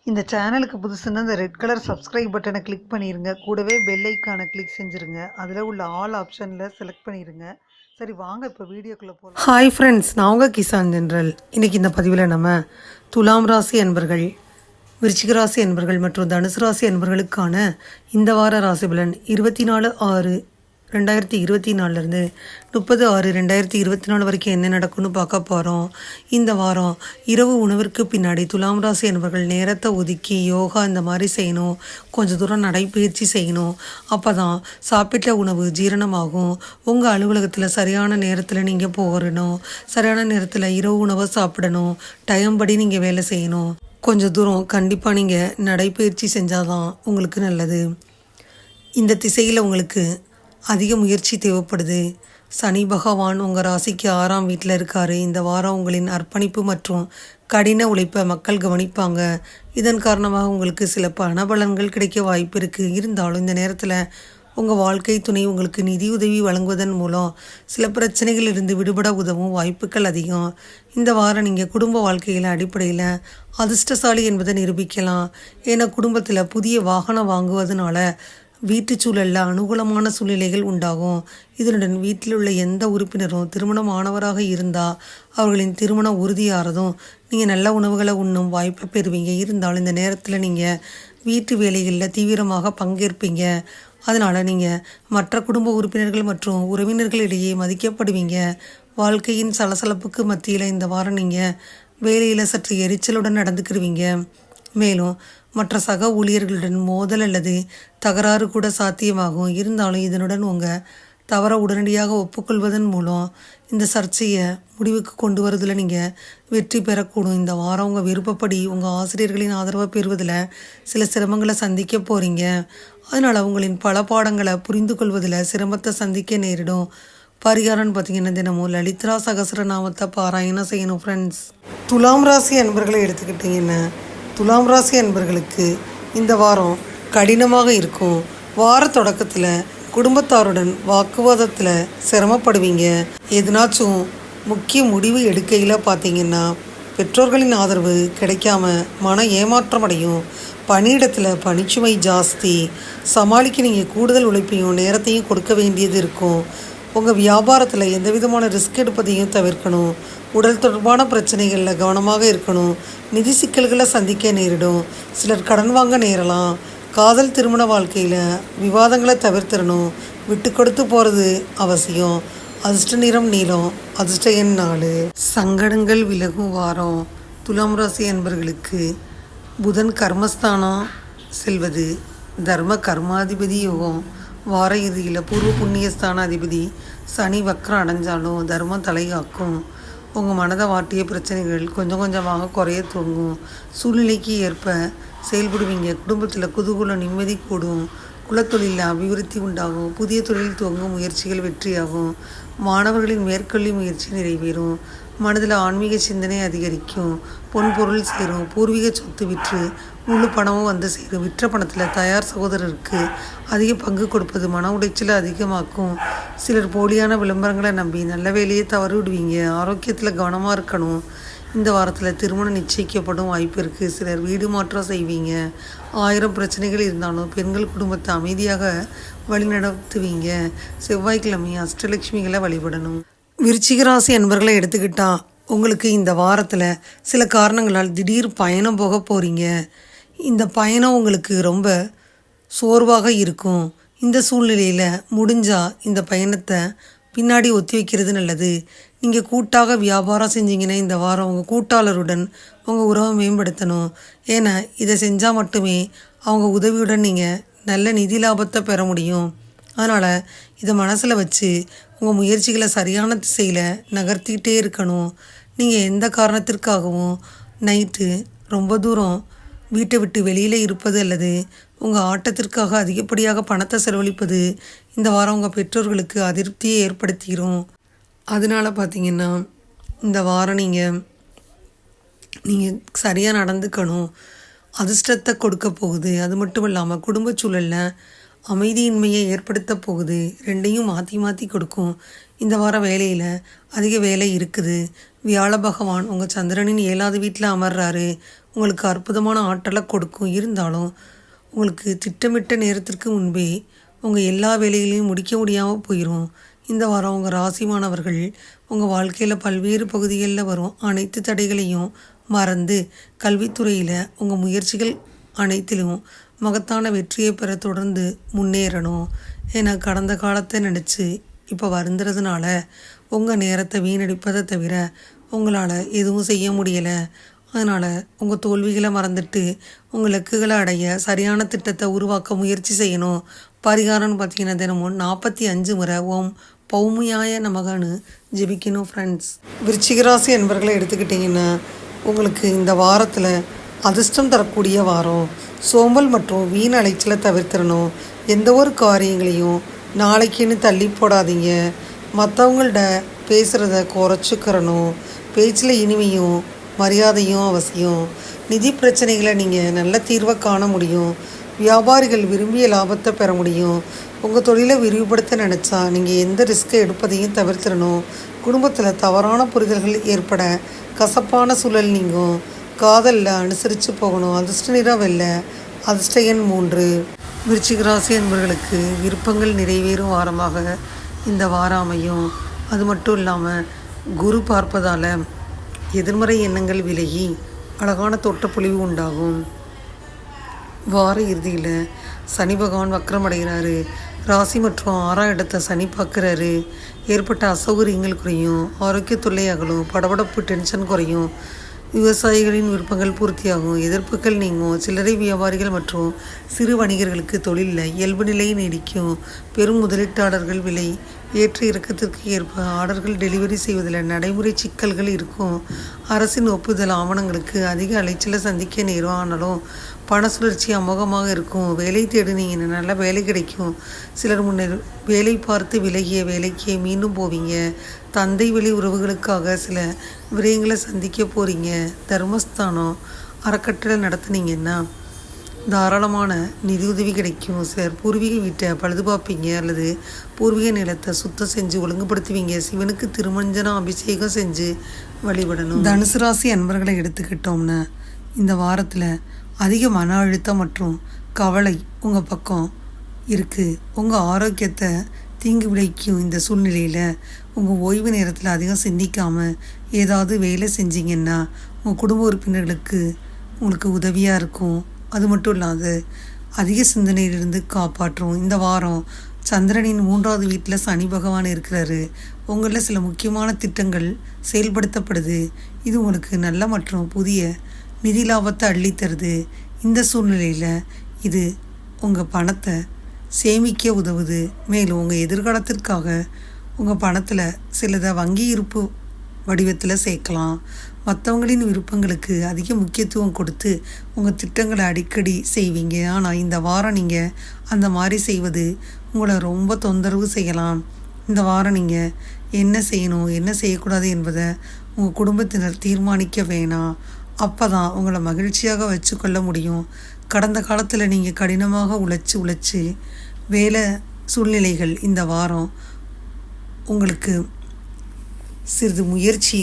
இந்த சேனலுக்கு புதுசுன்னா இந்த ரெட் கலர் சப்ஸ்கிரைப் பட்டனை கிளிக் பண்ணிடுங்க. கூடவே பெல் ஐக்கானை கிளிக் செஞ்சுருங்க. அதில் உள்ள ஆல் ஆப்ஷனில் செலக்ட் பண்ணிடுங்க. சரி வாங்க இப்போ வீடியோக்குள்ளே போகலாம். ஹாய் ஃப்ரெண்ட்ஸ், நான் உங்கள் கிசான் ஜென்ரல். இன்றைக்கி இந்த பதிவில் நம்ம துலாம் ராசி அன்பர்கள், விருச்சிக ராசி அன்பர்கள் மற்றும் தனுசு ராசி அன்பர்களுக்கான இந்த வார ராசி பலன் 24/6/2024 30/6/2024 வரைக்கும் என்ன நடக்கும்னு பார்க்க போகிறோம். இந்த வாரம் இரவு உணவிற்கு பின்னாடி துலாம் ராசி என்பவர்கள் நேரத்தை ஒதுக்கி யோகா இந்த மாதிரி செய்யணும். கொஞ்சம் தூரம் நடைப்பயிற்சி செய்யணும். அப்போ தான் சாப்பிட்ட உணவு ஜீரணமாகும். உங்கள் அலுவலகத்தில் சரியான நேரத்தில் நீங்கள் போகணும். சரியான நேரத்தில் இரவு உணவை சாப்பிடணும். டைம் படி நீங்கள் வேலை செய்யணும். கொஞ்சம் தூரம் கண்டிப்பாக நீங்கள் நடைப்பயிற்சி செஞ்சால் தான் உங்களுக்கு நல்லது. இந்த திசையில் உங்களுக்கு அதிக முயற்சி தேவைப்படுது. சனி பகவான் உங்கள் ராசிக்கு 6ஆம் வீட்டில் இருக்கார். இந்த வாரம் உங்களின் அர்ப்பணிப்பு மற்றும் கடின உழைப்பை மக்கள் கவனிப்பாங்க. இதன் காரணமாக உங்களுக்கு சில பணபலன்கள் கிடைக்க வாய்ப்பு இருக்குது. இருந்தாலும் இந்த நேரத்தில் உங்கள் வாழ்க்கை துணை உங்களுக்கு நிதியுதவி வழங்குவதன் மூலம் சில பிரச்சனைகளிலிருந்து விடுபட உதவும் வாய்ப்புகள் அதிகம். இந்த வாரம் நீங்கள் குடும்ப வாழ்க்கையில் அடிப்படையில் அதிர்ஷ்டசாலி என்பதை நிரூபிக்கலாம். ஏன்னா குடும்பத்தில் புதிய வாகனம் வாங்குவதனால வீட்டு சூழலில் அனுகூலமான சூழ்நிலைகள் உண்டாகும். இதனுடன் வீட்டில் உள்ள எந்த உறுப்பினரும் திருமணமானவராக இருந்தால் அவர்களின் திருமணம் உறுதியாகிறதும் நீங்கள் நல்ல உணவுகளை உண்ணும் வாய்ப்பை பெறுவீங்க. இருந்தாலும் இந்த நேரத்தில் நீங்கள் வீட்டு வேலைகளில் தீவிரமாக பங்கேற்பீங்க. அதனால் நீங்கள் மற்ற குடும்ப உறுப்பினர்கள் மற்றும் உறவினர்களிடையே மதிக்கப்படுவீங்க. வாழ்க்கையின் சலசலப்புக்கு மத்தியில் இந்த வாரம் நீங்கள் வேலையில் சற்று எரிச்சலுடன் நடந்துக்கிடுவீங்க. மேலும் மற்ற சக ஊழியர்களுடன் மோதல் அல்லது தகராறு கூட சாத்தியமாகும். இருந்தாலும் இதனுடன் உங்கள் தவறை உடனடியாக ஒப்புக்கொள்வதன் மூலம் இந்த சர்ச்சையை முடிவுக்கு கொண்டு வரதில் நீங்கள் வெற்றி பெறக்கூடும். இந்த வாரம் உங்கள் விருப்பப்படி உங்கள் ஆசிரியர்களின் ஆதரவை பெறுவதில் சில சிரமங்களை சந்திக்க போகிறீங்க. அதனால் உங்களின் பல பாடங்களை புரிந்து கொள்வதில் சிரமத்தை சந்திக்க நேரிடும். பரிகாரம்னு பார்த்தீங்கன்னா தினமும் லலித்ரா சகஸ்ரநாமத்தை பாராயணம் செய்யணும். ஃப்ரெண்ட்ஸ், துலாம் ராசி அன்பர்களை எடுத்துக்கிட்டிங்கன்னா துலாம் ராசி அன்பர்களுக்கு இந்த வாரம் கடினமாக இருக்கும். வார தொடக்கத்தில் குடும்பத்தாருடன் வாக்குவாதத்தில் சிரமப்படுவீங்க. எதுனாச்சும் முக்கிய முடிவு எடுக்கையில் பார்த்தீங்கன்னா பெற்றோர்களின் ஆதரவு கிடைக்காம மன ஏமாற்றம் அடையும். பணியிடத்தில் பணிச்சுமை ஜாஸ்தி. சமாளிக்க நீங்கள் கூடுதல் உழைப்பையும் நேரத்தையும் கொடுக்க வேண்டியது இருக்கும். உங்கள் வியாபாரத்தில் எந்த விதமான ரிஸ்க் எடுப்பதையும் தவிர்க்கணும். உடல் தொடர்பான பிரச்சனைகளில் கவனமாக இருக்கணும். நிதி சிக்கல்களை சந்திக்க நேரிடும். சிலர் கடன் வாங்க நேரலாம். காதல் திருமண வாழ்க்கையில் விவாதங்களை தவிர்த்திடணும். விட்டு கொடுத்து போகிறது அவசியம். அதிர்ஷ்ட நிறம் நீலம். அதிர்ஷ்ட எண் 4. சங்கடங்கள் விலகும் வாரம். துலாம் ராசி அன்பர்களுக்கு புதன் கர்மஸ்தானம் செல்வது தர்ம கர்மாதிபதி யோகம். வார இறுதியில் பூர்வ புண்ணியஸ்தான அதிபதி சனி வக்ரம் அடைஞ்சாலும் தர்மம் தலைகாக்கும். உங்கள் மனதை வாட்டிய பிரச்சனைகள் கொஞ்சம் கொஞ்சமாக குறைய துவங்கும். சூழ்நிலைக்கு ஏற்ப செயல்படுவீங்க. குடும்பத்தில் குதூகூலம் நிம்மதி கூடும். குலத்தொழிலில் அபிவிருத்தி உண்டாகும். புதிய தொழில் துவங்கும் முயற்சிகள் வெற்றியாகும். மாணவர்களின் மேற்கல்வி முயற்சி நிறைவேறும். மனதில் ஆன்மீக சிந்தனை அதிகரிக்கும். பொன் பொருள் சேரும். பூர்வீக சொத்து விற்று முழு பணமும் வந்து சேரும். விற்ற பணத்தில் தயார் சகோதரருக்கு அதிக பங்கு கொடுப்பது மன உடைச்சலை அதிகமாக்கும். சிலர் போலியான விளம்பரங்களை நம்பி நல்ல வேலையை தவறு விடுவீங்க. ஆரோக்கியத்தில் கவனமாக இருக்கணும். இந்த வாரத்தில் திருமணம் நிச்சயிக்கப்படும் வாய்ப்பு இருக்குது. சிலர் வீடு மாற்றம் செய்வீங்க. 1000 பிரச்சனைகள் இருந்தாலும் பெண்கள் குடும்பத்தை அமைதியாக வழிநடத்துவீங்க. செவ்வாய்க்கிழமை அஷ்டலட்சுமிகளை வழிபடணும். விருச்சிக ராசி அன்பர்களை எடுத்துக்கிட்டால் உங்களுக்கு இந்த வாரத்தில் சில காரணங்களால் திடீர் பயணம் போக போகிறீங்க. இந்த பயணம் உங்களுக்கு ரொம்ப சோர்வாக இருக்கும். இந்த சூழ்நிலையில் முடிஞ்சால் இந்த பயணத்தை பின்னாடி ஒத்தி வைக்கிறது நல்லது. நீங்கள் கூட்டாக வியாபாரம் செஞ்சீங்கன்னா இந்த வாரம் உங்கள் கூட்டாளருடன் உங்கள் உறவை மேம்படுத்தணும். ஏன்னா இதை செஞ்சால் மட்டுமே அவங்க உதவியுடன் நீங்கள் நல்ல நிதி லாபத்தை பெற முடியும். அதனால் இதை மனசில் வச்சு உங்கள் முயற்சிகளை சரியான திசையில் நகர்த்திக்கிட்டே இருக்கணும். நீங்கள் எந்த காரணத்திற்காகவும் நைட்டு ரொம்ப தூரம் வீட்டை விட்டு வெளியில் இருப்பது அல்லது உங்கள் ஆட்டத்திற்காக அதிகப்படியாக பணத்தை செலவழிப்பது இந்த வாரம் உங்கள் பெற்றோர்களுக்கு அதிருப்தியை ஏற்படுத்திடும். அதனால் பார்த்திங்கன்னா இந்த வாரம் நீங்கள் சரியாக நடந்துக்கணும். அதிர்ஷ்டத்தை கொடுக்க போகுது. அது மட்டும் இல்லாமல் குடும்ப சூழலில் அமைதியின்மையை ஏற்படுத்த போகுது. ரெண்டையும் மாற்றி மாற்றி கொடுக்கும். இந்த வாரம் வேலையில் அதிக வேலை இருக்குது. வியாழ பகவான் உங்கள் சந்திரனின் 7வது வீட்டில் அமர்றாரு. உங்களுக்கு அற்புதமான ஆற்றலை கொடுக்கும். இருந்தாலும் உங்களுக்கு திட்டமிட்ட நேரத்திற்கு முன்பே உங்கள் எல்லா வேலைகளையும் முடிக்க முடியாமல் போயிடும். இந்த வாரம் உங்கள் ராசிமானவர்கள் உங்கள் வாழ்க்கையில் பல்வேறு பகுதிகளில் வரும் அனைத்து தடைகளையும் மறந்து கல்வித்துறையில் உங்கள் முயற்சிகள் அனைத்திலும் மகத்தான வெற்றியை பெற தொடர்ந்து முன்னேறணும். ஏன்னா கடந்த காலத்தை நினச்சி இப்போ வருந்துறதுனால உங்கள் நேரத்தை வீணடிப்பதை தவிர உங்களால் எதுவும் செய்ய முடியலை. அதனால் உங்கள் தோல்விகளை மறந்துட்டு உங்கள் இலக்குகளை அடைய சரியான திட்டத்தை உருவாக்க முயற்சி செய்யணும். பரிகாரம்னு பார்த்தீங்கன்னா தினமும் 45 முறை ஓம் பௌமியாய நமகன்னு ஜெபிக்கணும் ஃப்ரெண்ட்ஸ். விருச்சிக ராசி என்பர்களை எடுத்துக்கிட்டிங்கன்னா உங்களுக்கு இந்த வாரத்தில் அதிர்ஷ்டம் தரக்கூடிய வாரம். சோம்பல் மற்றும் வீண் அலைச்சலை தவிர்த்திடணும். எந்த ஒரு காரியங்களையும் நாளைக்குன்னு தள்ளி போடாதீங்க. மற்றவங்கள்ட பேசுகிறத குறைச்சிக்கிறணும். பேச்சில் இனிமையும் மரியாதையும் அவசியம். நிதி பிரச்சனைகளை நீங்கள் நல்ல தீர்வை காண முடியும். வியாபாரிகள் விரும்பிய லாபத்தை பெற முடியும். உங்கள் தொழிலை விரிவுபடுத்த நினச்சா நீங்கள் எந்த ரிஸ்க்கை எடுப்பதையும் தவிர்த்திடணும். குடும்பத்தில் தவறான புரிதல்கள் ஏற்பட கசப்பான சூழல் நீங்கும். காதலில் அனுசரித்து போகணும். அதிர்ஷ்ட நிறம் வெள்ளை. அதிர்ஷ்ட எண் 3. விருச்சிக ராசி என்பவர்களுக்கு விருப்பங்கள் நிறைவேறும் வாரமாக இந்த வாரம் அமையும். அது மட்டும் இல்லாமல் குரு பார்ப்பதால் எதிர்மறை எண்ணங்கள் விலகி அழகான தோற்றப்பொழிவு உண்டாகும். வார இறுதியில் சனி பகவான் வக்ரமடைகிறாரு. ராசி மற்றும் 6ஆம் இடத்தை சனி பார்க்குறாரு. ஏற்பட்ட அசௌகரியங்கள் குறையும். ஆரோக்கிய தொல்லை அகலும். படபடப்பு டென்ஷன் குறையும். விவசாயிகளின் விருப்பங்கள் பூர்த்தியாகும். எதிர்ப்புகள் நீங்கும். சில்லறை வியாபாரிகள் மற்றும் சிறு வணிகர்களுக்கு தொழிலில் இயல்பு நிலை நீடிக்கும். பெரும் முதலீட்டாளர்கள் விலை ஏற்ற இறக்கத்திற்கு ஏற்ப ஆர்டர்கள் டெலிவரி செய்வதில் நடைமுறை சிக்கல்கள் இருக்கும். அரசின் ஒப்புதல் ஆவணங்களுக்கு அதிக அலைச்சலை சந்திக்க நேரும். ஆனாலும் பண சுழற்சி அமோகமாக இருக்கும். வேலை தேடினீங்கன்னா நல்ல வேலை கிடைக்கும். சிலர் முன்னர் வேலை பார்த்து விலகிய வேலைக்கே மீண்டும் போவீங்க. தந்தை வழி உறவுகளுக்காக சில விரயங்களை சந்திக்க போகிறீங்க. தர்மஸ்தானம் அறக்கட்டளை நடத்துனீங்கன்னா தாராளமான நிதியுதவி கிடைக்கும். சிலர் பூர்வீக வீட்டை பழுது பார்ப்பீங்க அல்லது பூர்வீக நிலத்தை சுத்தம் செஞ்சு ஒழுங்குபடுத்துவீங்க. சிவனுக்கு திருமஞ்சனம் அபிஷேகம் செஞ்சு வழிபடணும். தனுசு ராசி அன்பர்களை எடுத்துக்கிட்டோம்னா இந்த வாரத்தில் அதிக மன அழுத்தம் மற்றும் கவலை உங்கள் பக்கம் இருக்குது. உங்கள் ஆரோக்கியத்தை தீங்கு விளைக்கும் இந்த சூழ்நிலையில் உங்கள் ஓய்வு நேரத்தில் அதிகம் சிந்திக்காமல் ஏதாவது வேலை செஞ்சீங்கன்னா உங்கள் குடும்ப உறுப்பினர்களுக்கு உங்களுக்கு உதவியாக இருக்கும். அது மட்டும் இல்லாது அதிக சிந்தனையிலிருந்து காப்பாற்றும். இந்த வாரம் சந்திரனின் 3வது வீட்டில் சனி பகவான் இருக்கிறாரு. உங்களில் சில முக்கியமான திட்டங்கள் செயல்படுத்தப்படுது. இது உங்களுக்கு நல்ல மற்றும் புதிய நிதி லாபத்தை அள்ளித்தருது. இந்த சூழ்நிலையில் இது உங்கள் பணத்தை சேமிக்க உதவுது. மேலும் உங்கள் எதிர்காலத்திற்காக உங்கள் பணத்தில் சிலதை வங்கி இருப்பு வடிவத்தில் சேர்க்கலாம். மற்றவங்களின் விருப்பங்களுக்கு அதிக முக்கியத்துவம் கொடுத்து உங்கள் திட்டங்களை அடிக்கடி செய்வீங்க. ஆனால் இந்த வாரம் நீங்கள் அந்த மாதிரி செய்வது உங்களை ரொம்ப தொந்தரவு செய்யலாம். இந்த வாரம் நீங்கள் என்ன செய்யணும் என்ன செய்யக்கூடாது என்பதை உங்கள் குடும்பத்தினர் தீர்மானிக்க வேணாம். அப்போ தான் உங்களை மகிழ்ச்சியாக வச்சுக்கொள்ள முடியும். கடந்த காலத்தில் நீங்கள் கடினமாக உழைச்சி வேலை சூழ்நிலைகள் இந்த வாரம் உங்களுக்கு சிறிது முயற்சி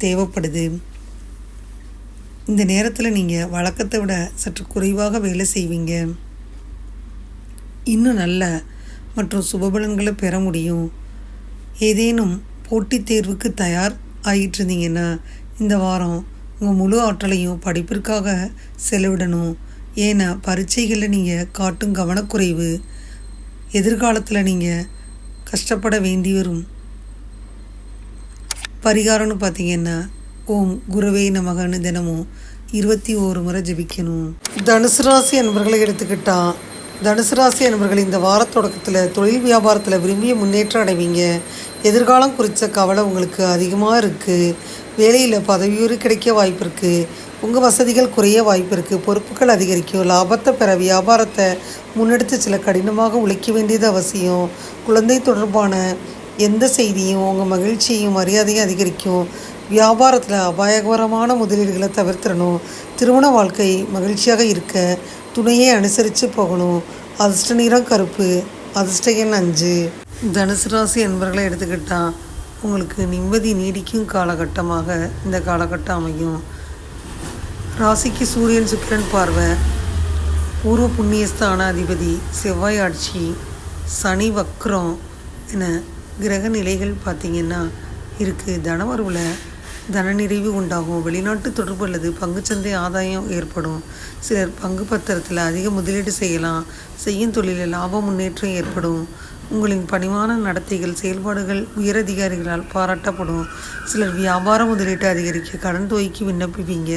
தேவைப்படுது. இந்த நேரத்தில் நீங்கள் வழக்கத்தை விட சற்று குறைவாக வேலை செய்வீங்க. இன்னும் நல்ல மற்றும் சுபபலன்களை பெற முடியும். ஏதேனும் போட்டித் தேர்வுக்கு தயார் ஆகிட்டு இருந்தீங்கன்னா இந்த வாரம் உங்கள் முழு ஆற்றலையும் படிப்பிற்காக செலவிடணும். ஏன்னா பரீட்சைகளில் நீங்கள் காட்டும் கவனக்குறைவு எதிர்காலத்தில் நீங்கள் கஷ்டப்பட வேண்டி வரும். பரிகாரம்னு பார்த்தீங்கன்னா ஓம் குருவே நமகன்னு தினமும் 21 முறை ஜபிக்கணும். தனுசு ராசி அன்பர்களை எடுத்துக்கிட்டா தனுசு ராசி அன்பர்கள் இந்த வார தொடக்கத்தில் தொழில் வியாபாரத்தில் விரும்பிய முன்னேற்றம் அடைவீங்க. எதிர்காலம் குறித்த கவலை உங்களுக்கு அதிகமாக இருக்குது. வேலையில் பதவியுறு கிடைக்க வாய்ப்பு இருக்குது. உங்கள் வசதிகள் குறைய வாய்ப்பு இருக்குது. பொறுப்புகள் அதிகரிக்கும். லாபத்தை பெற வியாபாரத்தை முன்னெடுத்து சில கடினமாக உழைக்க வேண்டியது அவசியம். குழந்தை தொடர்பான எந்த செய்தியும் உங்கள் மகிழ்ச்சியையும் மரியாதையும் அதிகரிக்கும். வியாபாரத்தில் அபாயகரமான முதலீடுகளை தவிர்த்திடணும். திருமண வாழ்க்கை மகிழ்ச்சியாக இருக்க துணையை அனுசரித்து போகணும். அதிர்ஷ்ட நிறம் கருப்பு. அதிர்ஷ்ட எண் 5. தனுசு ராசி என்பர்களை எடுத்துக்கிட்டால் உங்களுக்கு நிம்மதி நீடிக்கும் காலகட்டமாக இந்த காலகட்டம் அமையும். ராசிக்கு சூரியன் சுக்கிரன் பார்வை, பூர்வ புண்ணியஸ்தான அதிபதி செவ்வாய் ஆட்சி, சனி வக்ரம் என கிரக நிலைகள் பார்த்திங்கன்னா இருக்குது. தனவரவில் தன நிறைவு உண்டாகும். வெளிநாட்டு தொடர்பு அல்லது பங்குச்சந்தை ஆதாயம் ஏற்படும். சிலர் பங்கு பத்திரத்தில் அதிக முதலீடு செய்யலாம். செய்யும் தொழிலில் லாப முன்னேற்றம் ஏற்படும். உங்களின் பணிவான நடத்தைகள் செயல்பாடுகள் உயரதிகாரிகளால் பாராட்டப்படும். சிலர் வியாபார முதலீட்டை அதிகரிக்க கடன் தொகைக்கு விண்ணப்பிப்பீங்க.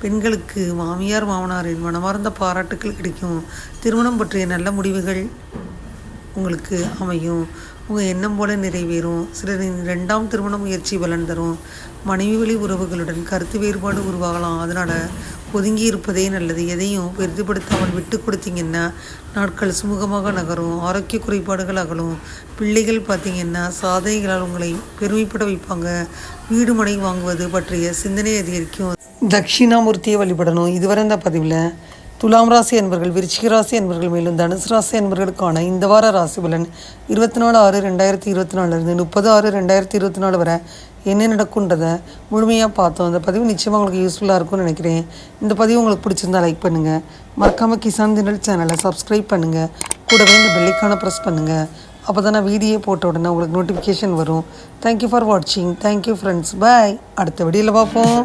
பெண்களுக்கு மாமியார் மாமனாரின் மனமார்ந்த பாராட்டுக்கள் கிடைக்கும். திருமணம் பற்றிய நல்ல முடிவுகள் உங்களுக்கு அமையும். உங்கள் எண்ணம் போல நிறைவேறும். சிலரின் 2ஆம் திருமண முயற்சி பலன் தரும். மனைவி வழி உறவுகளுடன் கருத்து வேறுபாடு உருவாகலாம். அதனால் ஒதுங்கி இருப்பதே நல்லது. எதையும் பெரிதுபடுத்தாமல் விட்டு கொடுத்தீங்கன்னா நாட்கள் சுமூகமாக நகரும். ஆரோக்கிய குறைபாடுகள் அகலும். பிள்ளைகள் பார்த்திங்கன்னா சாதனைகளால் உங்களை பெருமைப்பட வைப்பாங்க. வீடு மனை வாங்குவது பற்றிய சிந்தனை அதிகரிக்கும். தட்சிணாமூர்த்தியை வழிபடணும். இதுவரை இந்த பதிவில் துலாம் ராசி என்பர்கள், விருச்சிக ராசி என்பர்கள், மேலும் தனுசு ராசி என்பர்களுக்கான இந்த வார ராசி பலன் 24/6/2024 30/6/2024 வரை என்ன நடக்குன்றதை முழுமையாக பார்த்தோம். அந்த பதிவு நிச்சயமாக உங்களுக்கு யூஸ்ஃபுல்லாக இருக்கும்னு நினைக்கிறேன். இந்த பதிவு உங்களுக்கு பிடிச்சிருந்தா லைக் பண்ணுங்கள். மறக்காமல் கிசான் தினல் சேனலை சப்ஸ்கிரைப் பண்ணுங்கள். கூடவே இந்த பெல்லைக்கான ப்ரெஸ் பண்ணுங்கள். அப்போ தான் நான் வீடியோ போட்ட உடனே உங்களுக்கு நோட்டிஃபிகேஷன் வரும். தேங்க்யூ ஃபார் வாட்சிங். Thank you friends. பாய். அடுத்த வீடியோவில் பார்ப்போம்.